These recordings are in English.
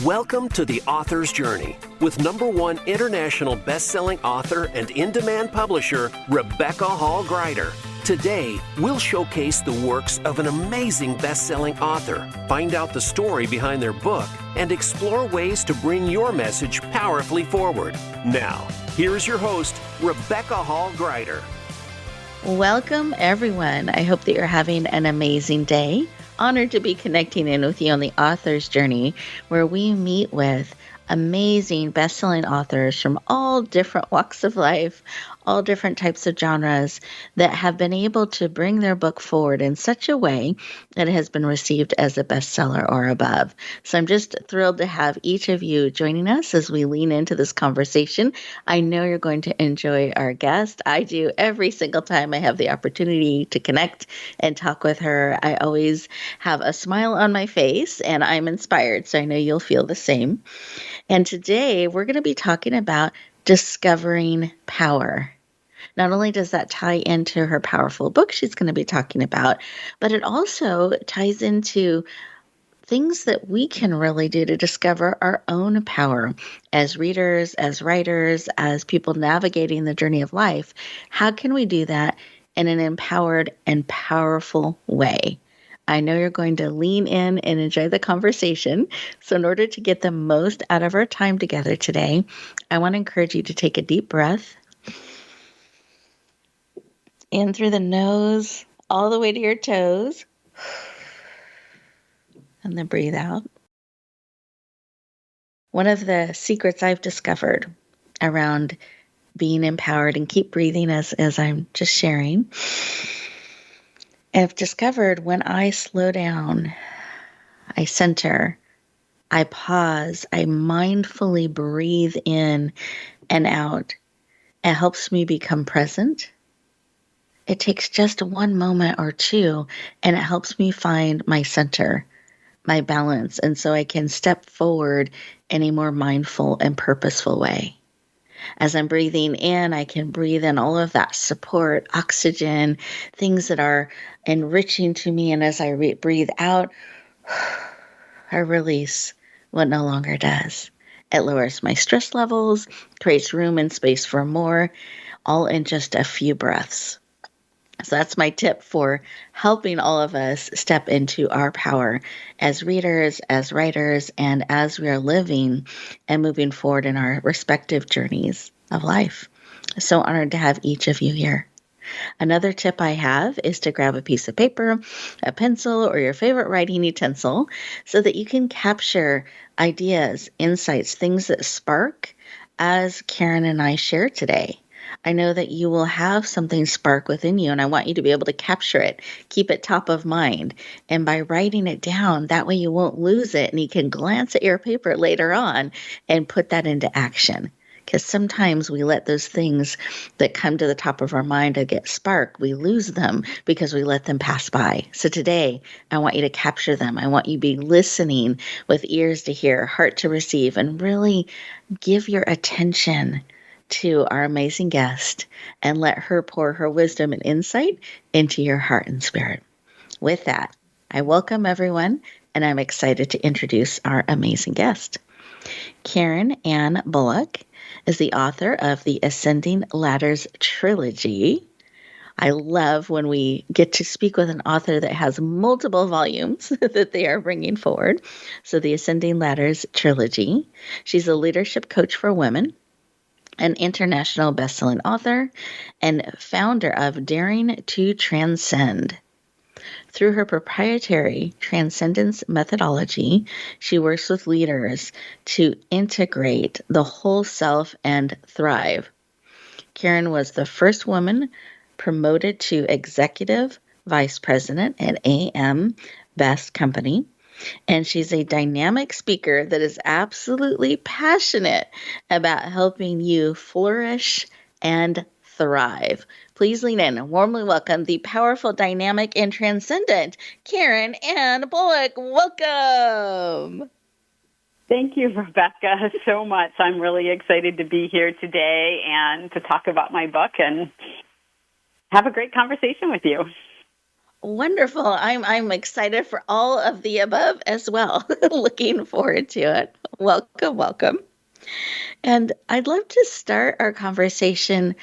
Welcome to The Author's Journey with #1 international best-selling author and in-demand publisher, Rebecca Hall Gruyter. Today, we'll showcase the works of an amazing best-selling author, find out the story behind their book, and explore ways to bring your message powerfully forward. Now, here's your host, Rebecca Hall Gruyter. Welcome, everyone. I hope that you're having an amazing day. Honored to be connecting in with you on the Author's Journey, where we meet with amazing best-selling authors from all different walks of life, all different types of genres that have been able to bring their book forward in such a way that it has been received as a bestseller or above. So I'm just thrilled to have each of you joining us as we lean into this conversation. I know you're going to enjoy our guest. I do every single time I have the opportunity to connect and talk with her. I always have a smile on my face and I'm inspired, so I know you'll feel the same. And today we're going to be talking about discovering power. Not only does that tie into her powerful book she's going to be talking about, but it also ties into things that we can really do to discover our own power as readers, as writers, as people navigating the journey of life. How can we do that in an empowered and powerful way? I know you're going to lean in and enjoy the conversation. So in order to get the most out of our time together today, I want to encourage you to take a deep breath in through the nose, all the way to your toes, and then breathe out. One of the secrets I've discovered around being empowered, and keep breathing as I'm just sharing, I've discovered when I slow down, I center, I pause, I mindfully breathe in and out, it helps me become present. It takes just one moment or two, and it helps me find my center, my balance, and so I can step forward in a more mindful and purposeful way. As I'm breathing in, I can breathe in all of that support, oxygen, things that are enriching to me. And as I breathe out, I release what no longer does. It lowers my stress levels, creates room and space for more, all in just a few breaths. So that's my tip for helping all of us step into our power as readers, as writers, and as we are living and moving forward in our respective journeys of life. So honored to have each of you here. Another tip I have is to grab a piece of paper, a pencil, or your favorite writing utensil so that you can capture ideas, insights, things that spark as Karen and I share today. I know that you will have something spark within you, and I want you to be able to capture it, keep it top of mind. And by writing it down, that way you won't lose it, and you can glance at your paper later on and put that into action. Because sometimes we let those things that come to the top of our mind to get spark, we lose them because we let them pass by. So today, I want you to capture them. I want you to be listening with ears to hear, heart to receive, and really give your attention to our amazing guest and let her pour her wisdom and insight into your heart and spirit. With that, I welcome everyone, and I'm excited to introduce our amazing guest. Karen Ann Bulluck is the author of the Ascending Ladders trilogy. I love when we get to speak with an author that has multiple volumes that they are bringing forward. So the Ascending Ladders trilogy. She's a leadership coach for women, an international best-selling author, and founder of Daring to Transcend. Through her proprietary transcendence methodology, she works with leaders to integrate the whole self and thrive. Karen was the first woman promoted to executive vice president at AM Best Company. And she's a dynamic speaker that is absolutely passionate about helping you flourish and thrive. Please lean in and warmly welcome the powerful, dynamic, and transcendent Karen Ann Bulluck. Welcome. Thank you, Rebecca, so much. I'm really excited to be here today and to talk about my book and have a great conversation with you. Wonderful. I'm excited for all of the above as well. Looking forward to it. Welcome, welcome. And I'd love to start our conversation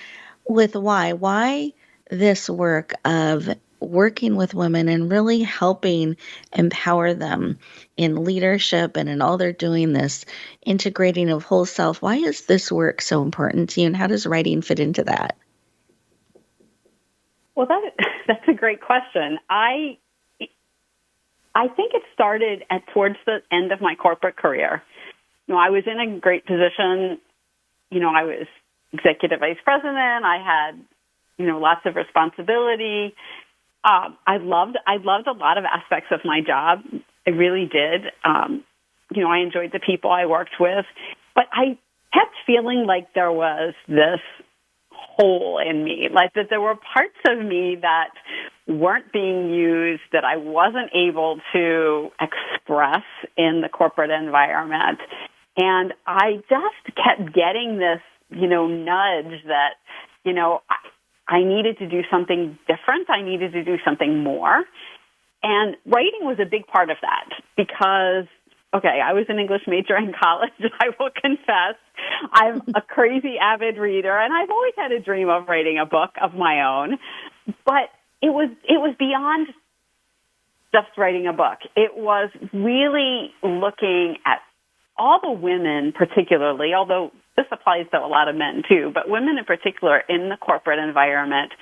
with why. Why this work of working with women and really helping empower them in leadership and in all they're doing, this integrating of whole self. Why is this work so important to you, and how does writing fit into that? Well, that's a great question. I think it started towards the end of my corporate career. I was in a great position. I was executive vice president. I had, lots of responsibility. I loved a lot of aspects of my job. I really did. I enjoyed the people I worked with, but I kept feeling like there was this hole in me, like that there were parts of me that weren't being used, that I wasn't able to express in the corporate environment. And I just kept getting this, nudge that, I needed to do something different. I needed to do something more. And writing was a big part of that because, I was an English major in college. I will confess I'm a crazy avid reader, and I've always had a dream of writing a book of my own. But it was beyond just writing a book. It was really looking at all the women, particularly, although this applies to a lot of men too, but women in particular in the corporate environment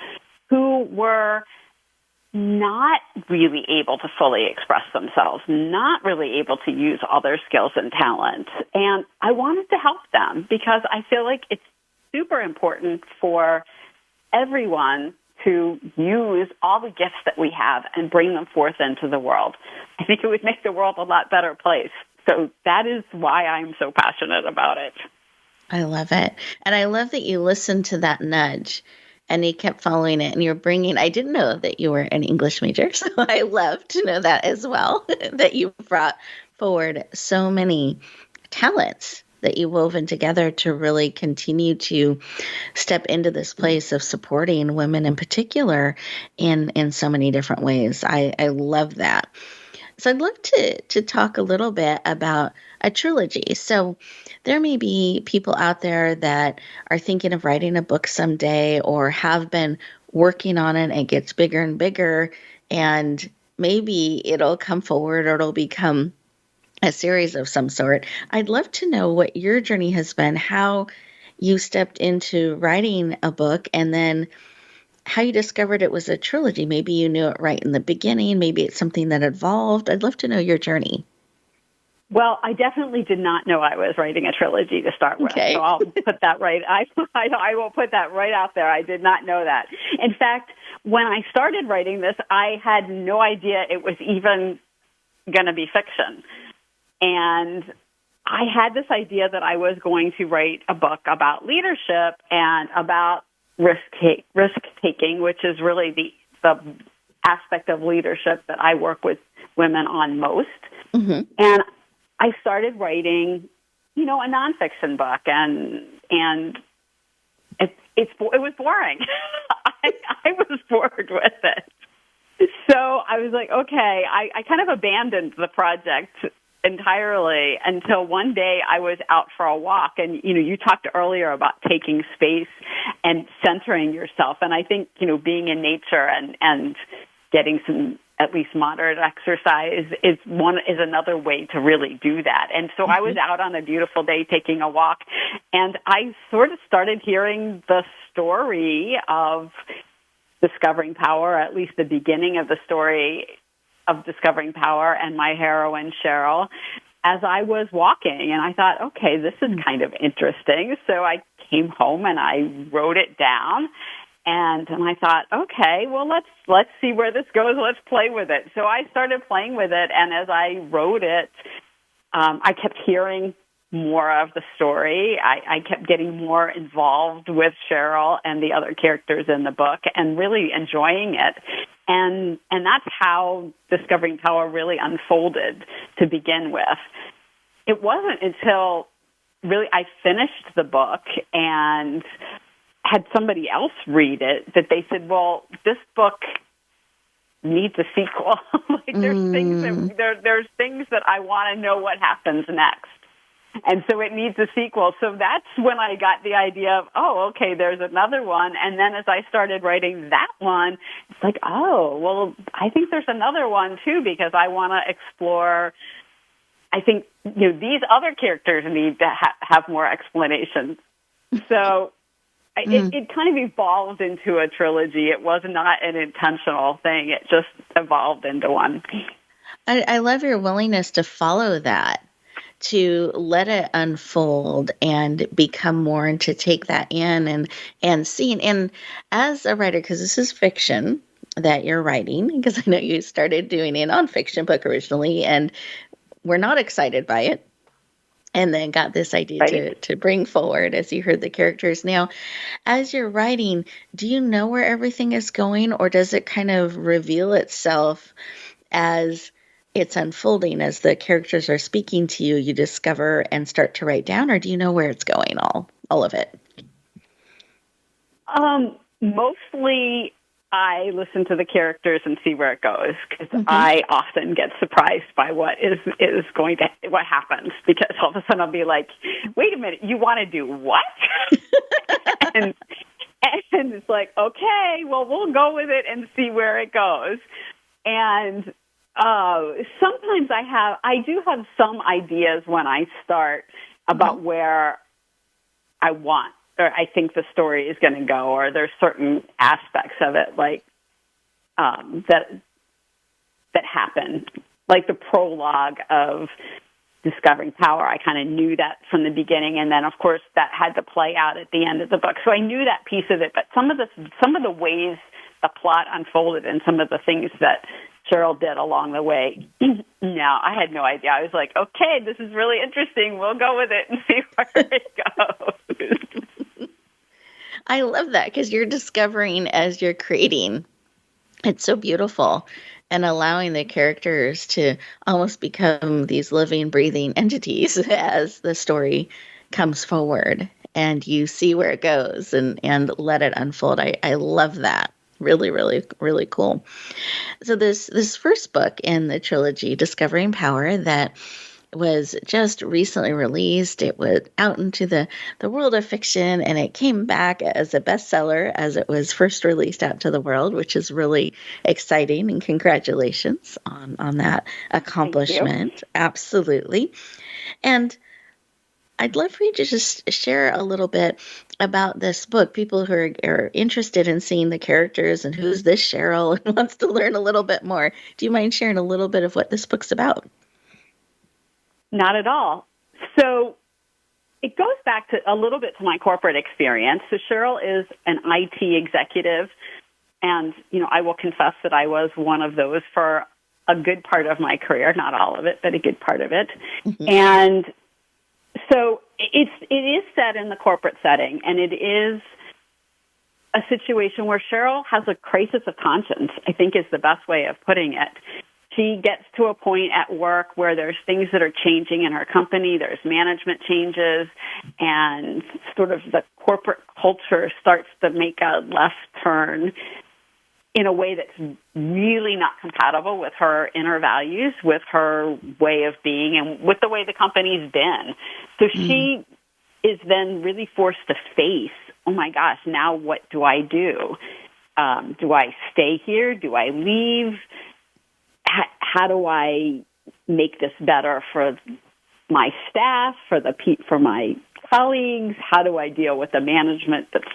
who were not really able to fully express themselves, not really able to use all their skills and talents. And I wanted to help them because I feel like it's super important for everyone to use all the gifts that we have and bring them forth into the world. I think it would make the world a lot better place. So that is why I'm so passionate about it. I love it. And I love that you listened to that nudge and you kept following it, and I didn't know that you were an English major. So I love to know that as well, that you brought forward so many talents that you woven together to really continue to step into this place of supporting women in particular in so many different ways. I love that. So I'd love to talk a little bit about a trilogy. So there may be people out there that are thinking of writing a book someday or have been working on it and it gets bigger and bigger, and maybe it'll come forward or it'll become a series of some sort. I'd love to know what your journey has been, how you stepped into writing a book, and then how you discovered it was a trilogy. Maybe you knew it right in the beginning. Maybe it's something that evolved. I'd love to know your journey. Well, I definitely did not know I was writing a trilogy to start with. Okay. So I'll put that right. I will put that right out there. I did not know that. In fact, when I started writing this, I had no idea it was even going to be fiction. And I had this idea that I was going to write a book about leadership and about risk-taking, which is really the aspect of leadership that I work with women on most. Mm-hmm. And I started writing, a nonfiction book, and it was boring. I was bored with it. So I was like, okay, I kind of abandoned the project entirely until one day I was out for a walk. And, you talked earlier about taking space and centering yourself. And I think, being in nature and getting some at least moderate exercise is another way to really do that. And so I was out on a beautiful day taking a walk, and I sort of started hearing the story of discovering power, at least the beginning of the story of discovering power and my heroine, Cheryl, as I was walking. And I thought, okay, this is kind of interesting. So I came home and I wrote it down. And I thought, okay, well, let's see where this goes. Let's play with it. So I started playing with it. And as I wrote it, I kept hearing more of the story. I kept getting more involved with Cheryl and the other characters in the book and really enjoying it. And that's how Discovering Power really unfolded to begin with. It wasn't until really I finished the book and had somebody else read it that they said, well, this book needs a sequel. There's things that I want to know what happens next. And so it needs a sequel. So that's when I got the idea of, oh, okay, there's another one. And then as I started writing that one, it's like, oh, well, I think there's another one too, because I want to explore, I think, these other characters need to have more explanations. So it kind of evolved into a trilogy. It was not an intentional thing. It just evolved into one. I love your willingness to follow that, to let it unfold and become more, and to take that in and see. And as a writer, because this is fiction that you're writing, because I know you started doing a nonfiction book originally and were not excited by it, and then got this idea to bring forward as you heard the characters. Now, as you're writing, do you know where everything is going, or does it kind of reveal itself as it's unfolding, as the characters are speaking to you, you discover and start to write down, or do you know where it's going, all of it? Mostly I listen to the characters and see where it goes, because I often get surprised by what happens, because all of a sudden I'll be like, wait a minute, you want to do what? and it's like, okay, well, we'll go with it and see where it goes. And sometimes I do have some ideas when I start about where I want, or I think the story is going to go, or there's certain aspects of it, like that happen, like the prologue of Discovering Power. I kind of knew that from the beginning, and then of course that had to play out at the end of the book. So I knew that piece of it, but some of the ways the plot unfolded and some of the things that Cheryl did along the way, no, I had no idea. I was like, okay, this is really interesting. We'll go with it and see where it goes. I love that, because you're discovering as you're creating. It's so beautiful, and allowing the characters to almost become these living, breathing entities as the story comes forward and you see where it goes and let it unfold. I love that. Really, really, really cool. So this first book in the trilogy, Discovering Power, that was just recently released. It was out into the world of fiction, and it came back as a bestseller as it was first released out to the world, which is really exciting, and congratulations on that accomplishment. Absolutely. And I'd love for you to just share a little bit about this book. People who are interested in seeing the characters and who's this Cheryl and wants to learn a little bit more. Do you mind sharing a little bit of what this book's about? Not at all. So it goes back to a little bit to my corporate experience. So Cheryl is an IT executive, and, I will confess that I was one of those for a good part of my career, not all of it, but a good part of it. Mm-hmm. And so it is set in the corporate setting, and it is a situation where Cheryl has a crisis of conscience, I think is the best way of putting it. She gets to a point at work where there's things that are changing in her company, there's management changes, and sort of the corporate culture starts to make a left turn in a way that's really not compatible with her inner values, with her way of being, and with the way the company's been. So she is then really forced to face, oh my gosh, now what do I do? Do I stay here? Do I leave? How do I make this better for my staff, for my colleagues? How do I deal with the management that's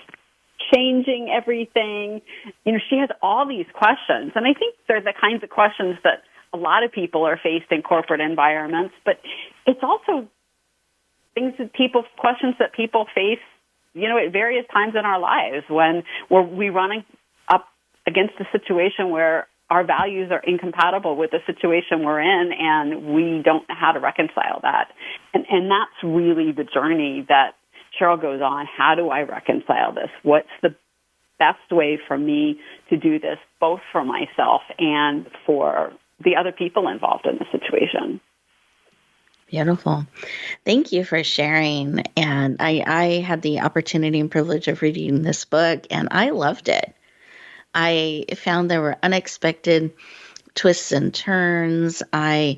changing everything? She has all these questions, and I think they're the kinds of questions that a lot of people are faced in corporate environments, but it's also questions that people face, at various times in our lives when we're running up against a situation where our values are incompatible with the situation we're in, and we don't know how to reconcile that. And that's really the journey that Cheryl goes on. How do I reconcile this? What's the best way for me to do this, both for myself and for the other people involved in the situation? Beautiful. Thank you for sharing. And I had the opportunity and privilege of reading this book, and I loved it. I found there were unexpected twists and turns. I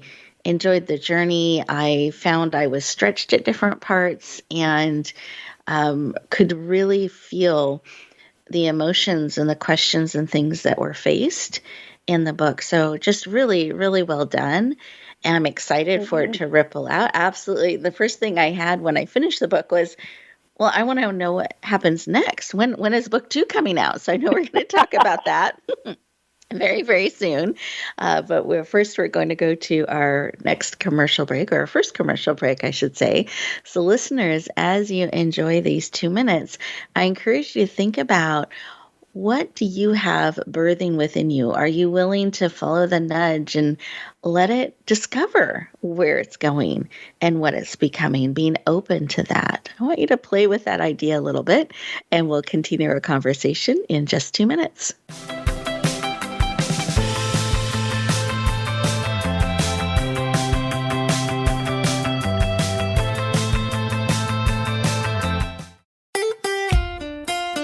enjoyed the journey. I found I was stretched at different parts and could really feel the emotions and the questions and things that were faced in the book. So just really, really well done. And I'm excited for it to ripple out. Absolutely. The first thing I had when I finished the book was, well, I want to know what happens next. When is book 2 coming out? So I know we're going to talk about that very, very soon. But we're going to go to our next commercial break, or our first commercial break, I should say. So listeners, as you enjoy these 2 minutes, I encourage you to think about, what do you have birthing within you? Are you willing to follow the nudge and let it discover where it's going and what it's becoming, being open to that? I want you to play with that idea a little bit, and we'll continue our conversation in just 2 minutes.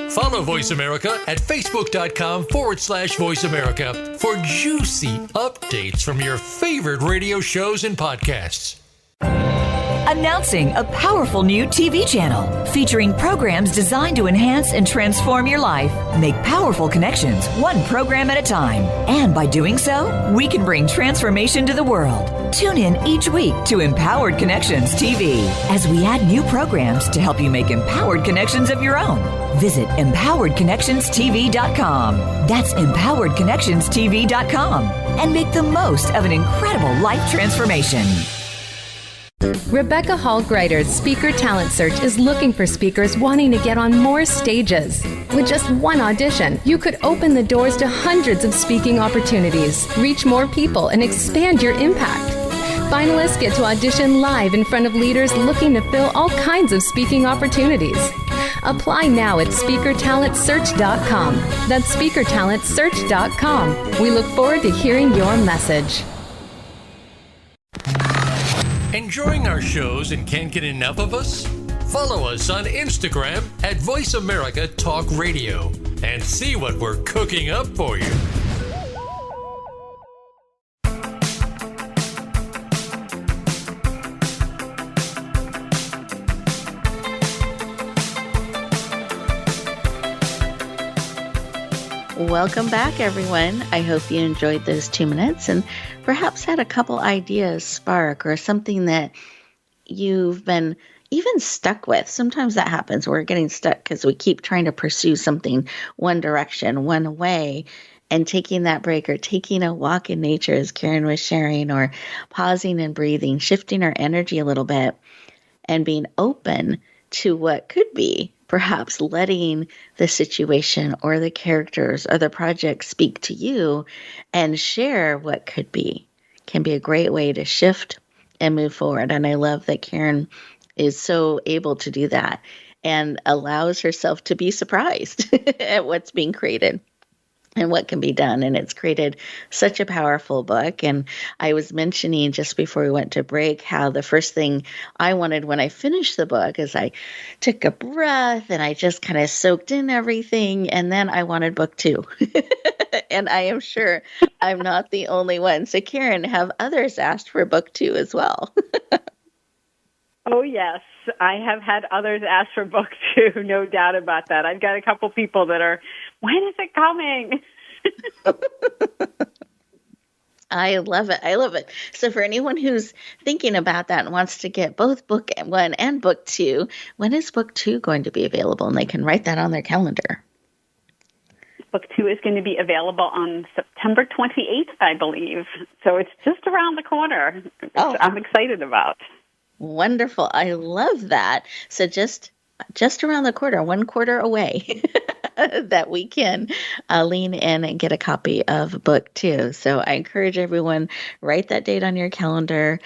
Follow Voice America at facebook.com/Voice America for juicy updates from your favorite radio shows and podcasts. Announcing a powerful new TV channel featuring programs designed to enhance and transform your life. Make powerful connections, one program at a time. And by doing so, we can bring transformation to the world. Tune in each week to Empowered Connections TV as we add new programs to help you make empowered connections of your own. Visit empoweredconnectionstv.com. That's empoweredconnectionstv.com. And make the most of an incredible life transformation. Rebecca Hall Gruyter's Speaker Talent Search is looking for speakers wanting to get on more stages. With just one audition, you could open the doors to hundreds of speaking opportunities, reach more people, and expand your impact. Finalists get to audition live in front of leaders looking to fill all kinds of speaking opportunities. Apply now at speakertalentsearch.com. That's speakertalentsearch.com. We look forward to hearing your message. Enjoying our shows and can't get enough of us? Follow us on Instagram at Voice America Talk Radio and see what we're cooking up for you. Welcome back, everyone. I hope you enjoyed those 2 minutes and perhaps had a couple ideas spark, or something that you've been even stuck with. Sometimes that happens. We're getting stuck because we keep trying to pursue something one direction, one way, and taking that break or taking a walk in nature, as Karen was sharing, or pausing and breathing, shifting our energy a little bit and being open to what could be. Perhaps letting the situation or the characters or the project speak to you and share what could be can be a great way to shift and move forward. And I love that Karen is so able to do that and allows herself to be surprised at what's being created and what can be done. And it's created such a powerful book. And I was mentioning just before we went to break how the first thing I wanted when I finished the book is I took a breath and I just kind of soaked in everything. And then I wanted book 2. And I am sure I'm not the only one. So Karen, have others asked for book 2 as well? Oh, yes. I have had others ask for book 2, no doubt about that. I've got a couple people that are, when is it coming? I love it. I love it. So for anyone who's thinking about that and wants to get both book 1 and book 2, when is book 2 going to be available? And they can write that on their calendar. Book 2 is going to be available on September 28th, I believe. So it's just around the corner, which I'm excited about. Wonderful. I love that. So just around the corner, 1 quarter away, that we can lean in and get a copy of book 2. So I encourage everyone, write that date on your calendar.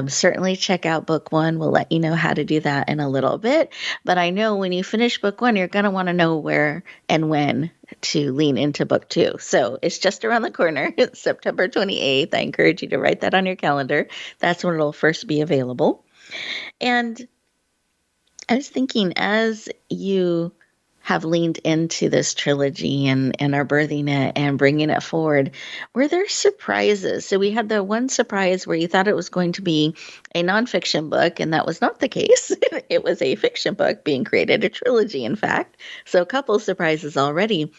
Certainly check out book 1. We'll let you know how to do that in a little bit. But I know when you finish book 1, you're going to want to know where and when to lean into book 2. So it's just around the corner. It's September 28th. I encourage you to write that on your calendar. That's when it'll first be available. And I was thinking, as you have leaned into this trilogy and are birthing it and bringing it forward, were there surprises? So we had the one surprise where you thought it was going to be a nonfiction book, and that was not the case. It was a fiction book being created, a trilogy, in fact. So a couple of surprises already.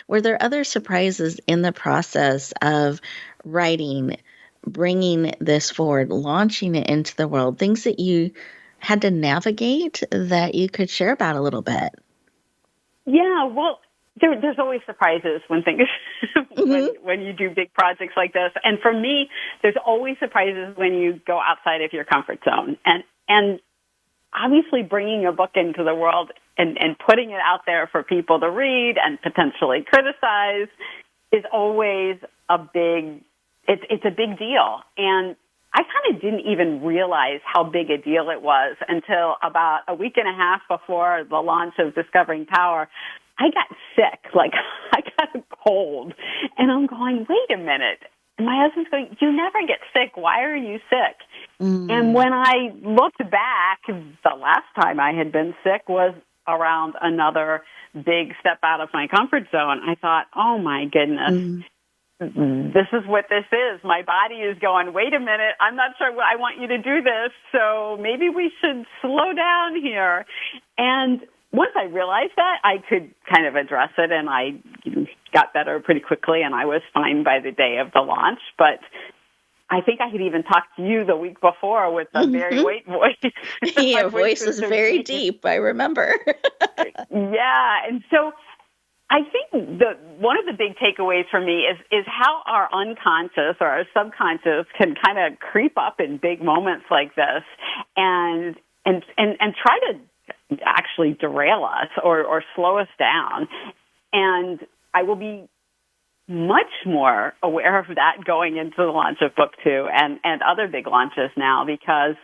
Were there other surprises in the process of writing, bringing this forward, launching it into the world, things that you had to navigate that you could share about a little bit? Yeah, well, there's always surprises when things when you do big projects like this. And for me, there's always surprises when you go outside of your comfort zone. And obviously bringing a book into the world and putting it out there for people to read and potentially criticize is always it's a big deal. And I kind of didn't even realize how big a deal it was until about a week and a half before the launch of Discovering Power. I got sick, like I got a cold, and I'm going, wait a minute. And my husband's going, you never get sick. Why are you sick? And when I looked back, the last time I had been sick was around another big step out of my comfort zone. I thought, oh my goodness. This is what this is. My body is going, wait a minute, I'm not sure I want you to do this, so maybe we should slow down here. And once I realized that, I could kind of address it, and I got better pretty quickly, and I was fine by the day of the launch. But I think I had even talked to you the week before with a very white voice. Your voice was very deep, I remember. Yeah, and so I think one of the big takeaways for me is how our unconscious or our subconscious can kind of creep up in big moments like this and try to actually derail us or slow us down. And I will be much more aware of that going into the launch of book 2 and other big launches now, because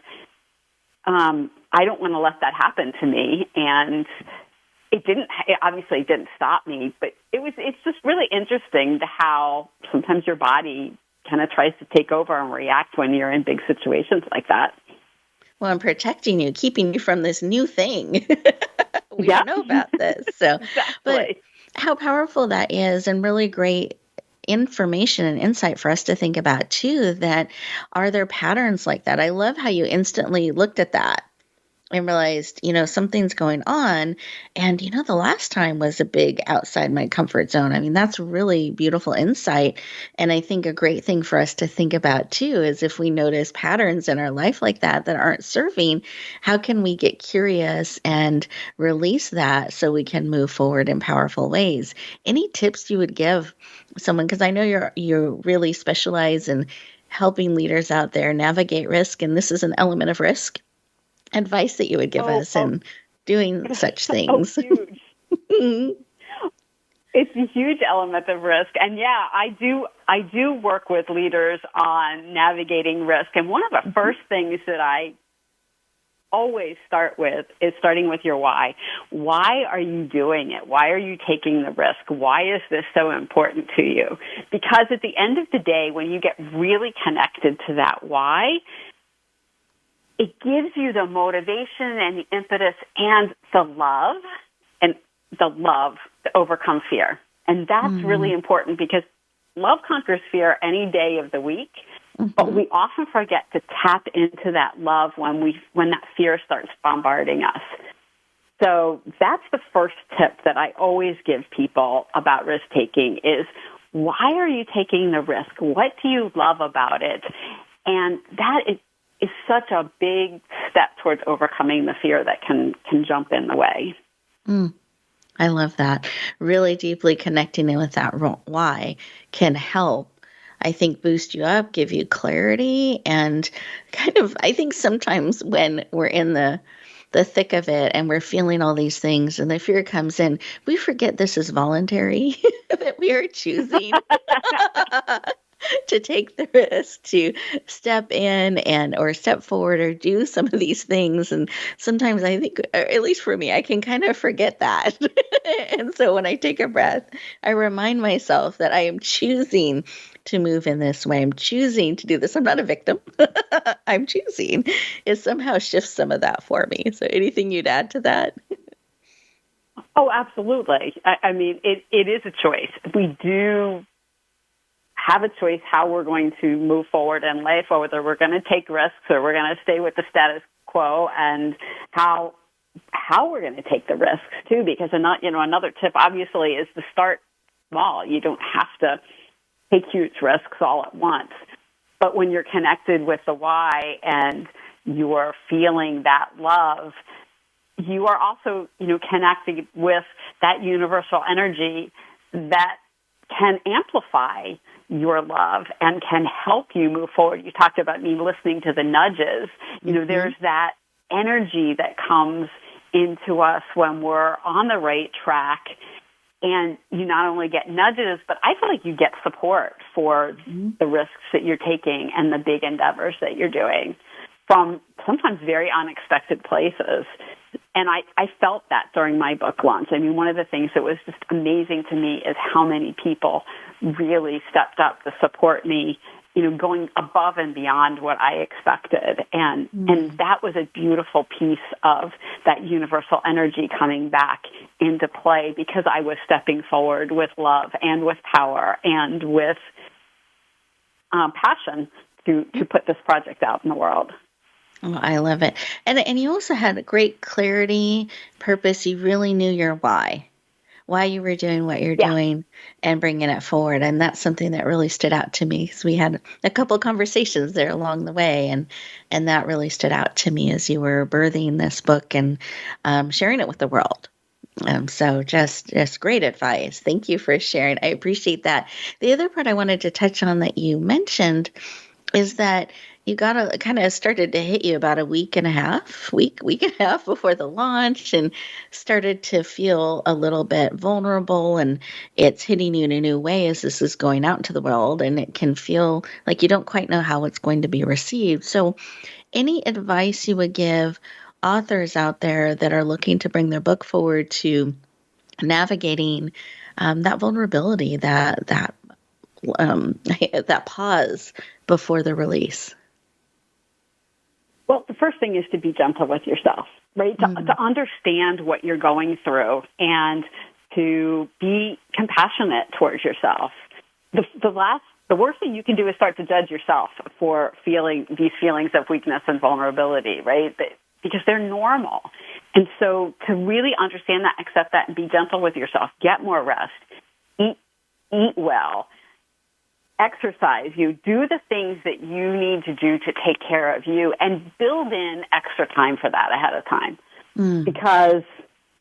I don't want to let that happen to me. And it obviously didn't stop me, but it's just really interesting how sometimes your body kind of tries to take over and react when you're in big situations like that. Well, I'm protecting you, keeping you from this new thing. We don't know about this. So, Exactly. But how powerful that is, and really great information and insight for us to think about too, that are there patterns like that? I love how you instantly looked at that and realized, something's going on. And, the last time was a big outside my comfort zone. I mean, that's really beautiful insight. And I think a great thing for us to think about too is if we notice patterns in our life like that aren't serving, how can we get curious and release that so we can move forward in powerful ways? Any tips you would give someone? Because I know you really specialize in helping leaders out there navigate risk, and this is an element of risk. Advice that you would give us in doing such things. Huge. It's a huge element of risk. And yeah, I do work with leaders on navigating risk. And one of the first things that I always start with is starting with your why. Why are you doing it? Why are you taking the risk? Why is this so important to you? Because at the end of the day, when you get really connected to that why, it gives you the motivation and the impetus and the love to overcome fear. And that's really important, because love conquers fear any day of the week. But we often forget to tap into that love when that fear starts bombarding us. So that's the first tip that I always give people about risk taking is, why are you taking the risk? What do you love about it? And that is such a big step towards overcoming the fear that can jump in the way. I love that. Really deeply connecting in with that why can help, I think, boost you up, give you clarity, and kind of, I think sometimes when we're in the thick of it and we're feeling all these things and the fear comes in, we forget this is voluntary, that we are choosing to take the risk to step in or step forward or do some of these things. And sometimes I think, at least for me, I can kind of forget that. And so when I take a breath, I remind myself that I am choosing to move in this way. I'm choosing to do this. I'm not a victim. I'm choosing. It somehow shifts some of that for me. So anything you'd add to that? Oh, absolutely. I mean, it is a choice. We do have a choice how we're going to move forward in life, or whether we're going to take risks or we're going to stay with the status quo, and how we're going to take the risks too. Because another tip obviously is to start small. You don't have to take huge risks all at once. But when you're connected with the why and you're feeling that love, you are also, connected with that universal energy that can amplify your love and can help you move forward. You talked about me listening to the nudges. There's that energy that comes into us when we're on the right track. And you not only get nudges, but I feel like you get support for the risks that you're taking and the big endeavors that you're doing from sometimes very unexpected places. And I felt that during my book launch. I mean, one of the things that was just amazing to me is how many people really stepped up to support me, going above and beyond what I expected. And that was a beautiful piece of that universal energy coming back into play, because I was stepping forward with love and with power and with passion to put this project out in the world. Oh, I love it. And you also had a great clarity, purpose. You really knew your why you were doing what you're doing and bringing it forward. And that's something that really stood out to me. So we had a couple of conversations there along the way, and that really stood out to me as you were birthing this book and sharing it with the world. So just great advice. Thank you for sharing. I appreciate that. The other part I wanted to touch on that you mentioned is that you kind of started to hit you about a week and a half before the launch, and started to feel a little bit vulnerable, and it's hitting you in a new way as this is going out into the world, and it can feel like you don't quite know how it's going to be received. So any advice you would give authors out there that are looking to bring their book forward to navigating that vulnerability, that pause before the release? Well, the first thing is to be gentle with yourself, right? To understand what you're going through and to be compassionate towards yourself. The worst thing you can do is start to judge yourself for feeling these feelings of weakness and vulnerability, right? Because they're normal. And so to really understand that, accept that, and be gentle with yourself, get more rest, eat well, exercise, do the things that you need to do to take care of you, and build in extra time for that ahead of time. Because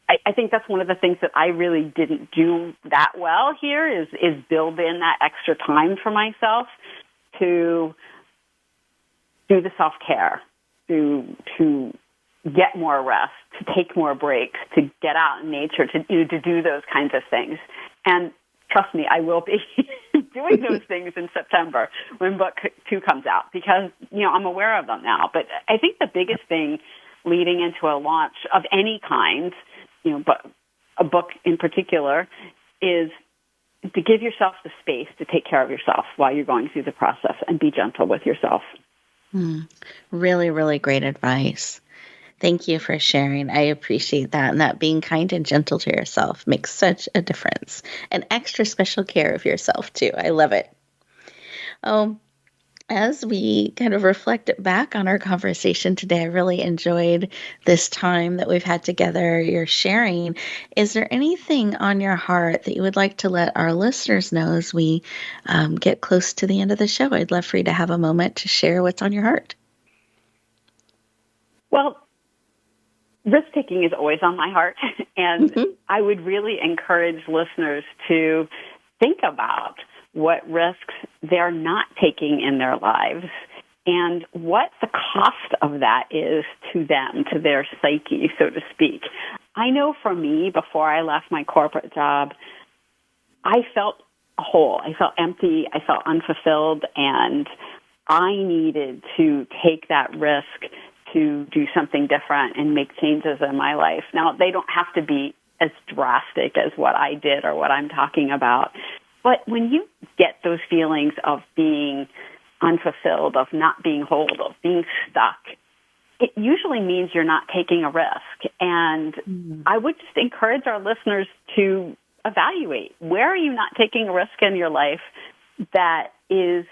I think that's one of the things that I really didn't do that well here is build in that extra time for myself to do the self-care, to get more rest, to take more breaks, to get out in nature, to do those kinds of things. And trust me, I will be doing those things in September when book 2 comes out, because, I'm aware of them now. But I think the biggest thing leading into a launch of any kind, but a book in particular, is to give yourself the space to take care of yourself while you're going through the process, and be gentle with yourself. Really, really great advice. Thank you for sharing. I appreciate that. And that being kind and gentle to yourself makes such a difference. And extra special care of yourself, too. I love it. As we kind of reflect back on our conversation today, I really enjoyed this time that we've had together, your sharing. Is there anything on your heart that you would like to let our listeners know as we get close to the end of the show? I'd love for you to have a moment to share what's on your heart. Well, risk-taking is always on my heart, and I would really encourage listeners to think about what risks they're not taking in their lives and what the cost of that is to them, to their psyche, so to speak. I know for me, before I left my corporate job, I felt whole. I felt empty. I felt unfulfilled, and I needed to take that risk to do something different and make changes in my life. Now, they don't have to be as drastic as what I did or what I'm talking about. But when you get those feelings of being unfulfilled, of not being whole, of being stuck, it usually means you're not taking a risk. And I would just encourage our listeners to evaluate, where are you not taking a risk in your life that is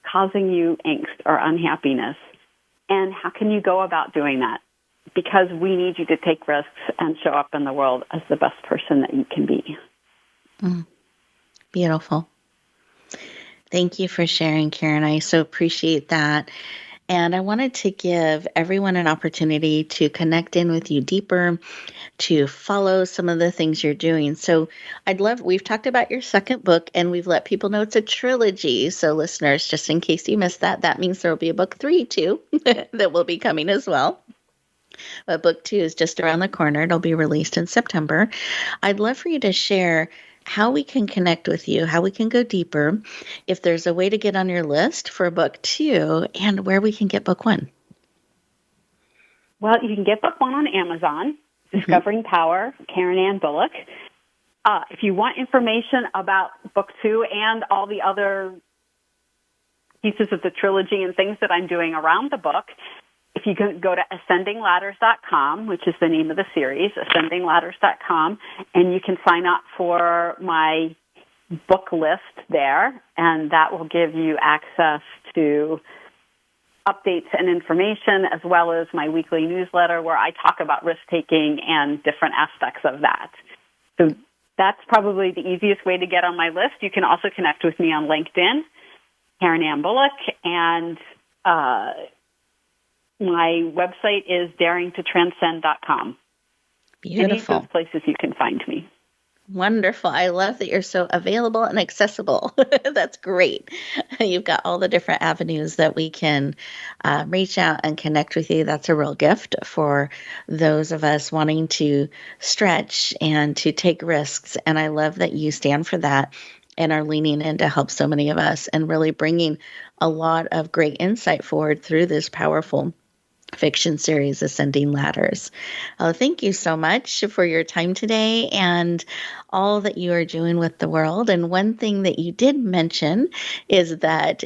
causing you angst or unhappiness? And how can you go about doing that? Because we need you to take risks and show up in the world as the best person that you can be. Beautiful. Thank you for sharing, Karen. I so appreciate that. And I wanted to give everyone an opportunity to connect in with you deeper, to follow some of the things you're doing. So we've talked about your second book, and we've let people know it's a trilogy. So listeners, just in case you missed that, that means there will be a book 3 too that will be coming as well. But book 2 is just around the corner. It'll be released in September. I'd love for you to share how we can connect with you, how we can go deeper, if there's a way to get on your list for book 2, and where we can get book 1. Well, you can get book 1 on Amazon, Discovering Power, Karen Ann Bulluck. If you want information about book 2 and all the other pieces of the trilogy and things that I'm doing around the book, if you can go to ascendingladders.com, which is the name of the series, ascendingladders.com, and you can sign up for my book list there, and that will give you access to updates and information, as well as my weekly newsletter where I talk about risk-taking and different aspects of that. So that's probably the easiest way to get on my list. You can also connect with me on LinkedIn, Karen Ann Bulluck, and my website is daringtotranscend.com. Beautiful. Any of those places you can find me. Wonderful. I love that you're so available and accessible. That's great. You've got all the different avenues that we can reach out and connect with you. That's a real gift for those of us wanting to stretch and to take risks. And I love that you stand for that and are leaning in to help so many of us and really bringing a lot of great insight forward through this powerful fiction series, Ascending Ladders. Thank you so much for your time today and all that you are doing with the world. And one thing that you did mention is that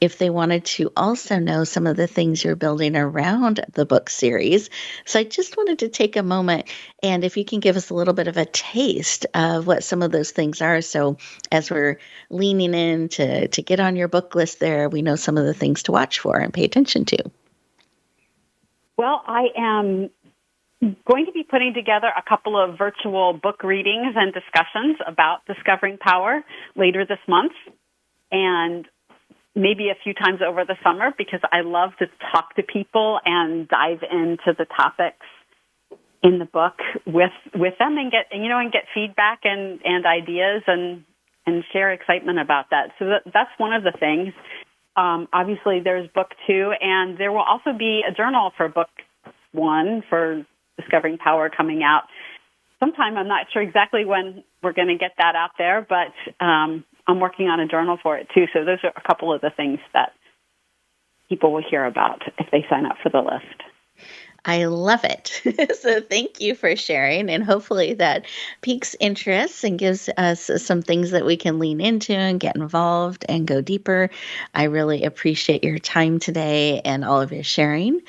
if they wanted to also know some of the things you're building around the book series. So I just wanted to take a moment, and if you can give us a little bit of a taste of what some of those things are. So as we're leaning in to get on your book list there, we know some of the things to watch for and pay attention to. Well, I am going to be putting together a couple of virtual book readings and discussions about Discovering Power later this month, and maybe a few times over the summer, because I love to talk to people and dive into the topics in the book with them and get feedback and ideas and share excitement about that. So that's one of the things. Obviously, there's book 2, and there will also be a journal for book 1 for Discovering Power coming out sometime. I'm not sure exactly when we're going to get that out there, but I'm working on a journal for it too. So those are a couple of the things that people will hear about if they sign up for the list. I love it. So thank you for sharing, and hopefully that piques interest and gives us some things that we can lean into and get involved and go deeper. I really appreciate your time today and all of your sharing.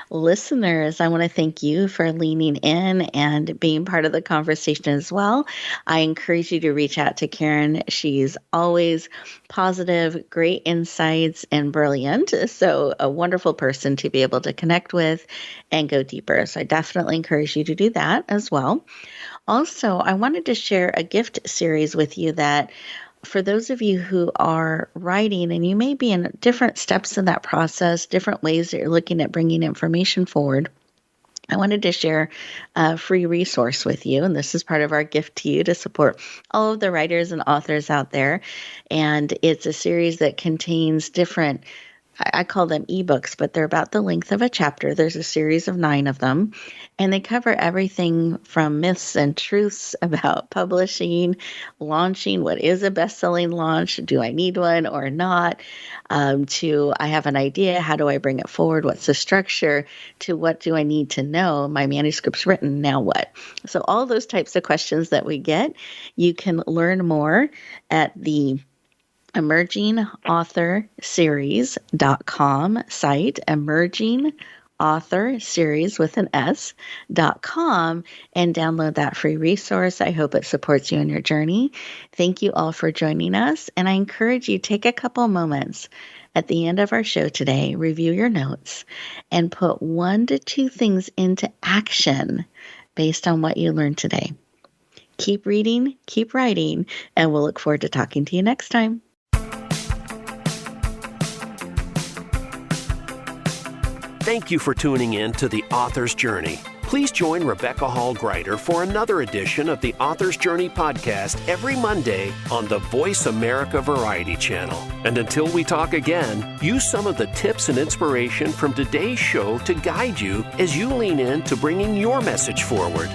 Listeners, I want to thank you for leaning in and being part of the conversation as well. I encourage you to reach out to Karen. She's always positive, great insights, and brilliant. So a wonderful person to be able to connect with and go deeper. So I definitely encourage you to do that as well. Also, I wanted to share a gift series with you that for those of you who are writing, and you may be in different steps in that process, different ways that you're looking at bringing information forward, I wanted to share a free resource with you, and this is part of our gift to you to support all of the writers and authors out there. And it's a series that contains different, I call them ebooks, but they're about the length of a chapter. There's a series of 9 of them, and they cover everything from myths and truths about publishing, launching, what is a best-selling launch, do I need one or not, to I have an idea, how do I bring it forward, what's the structure, to what do I need to know, my manuscript's written, now what? So all those types of questions that we get, you can learn more at the emergingauthorseries.com site, emergingauthorseries.com authorseries with an S.com and download that free resource. I hope it supports you in your journey. Thank you all for joining us. And I encourage you, take a couple moments at the end of our show today, review your notes and put 1 to 2 things into action based on what you learned today. Keep reading, keep writing, and we'll look forward to talking to you next time. Thank you for tuning in to The Author's Journey. Please join Rebecca Hall Gruyter for another edition of the Author's Journey podcast every Monday on the Voice America Variety Channel. And until we talk again, use some of the tips and inspiration from today's show to guide you as you lean in to bringing your message forward.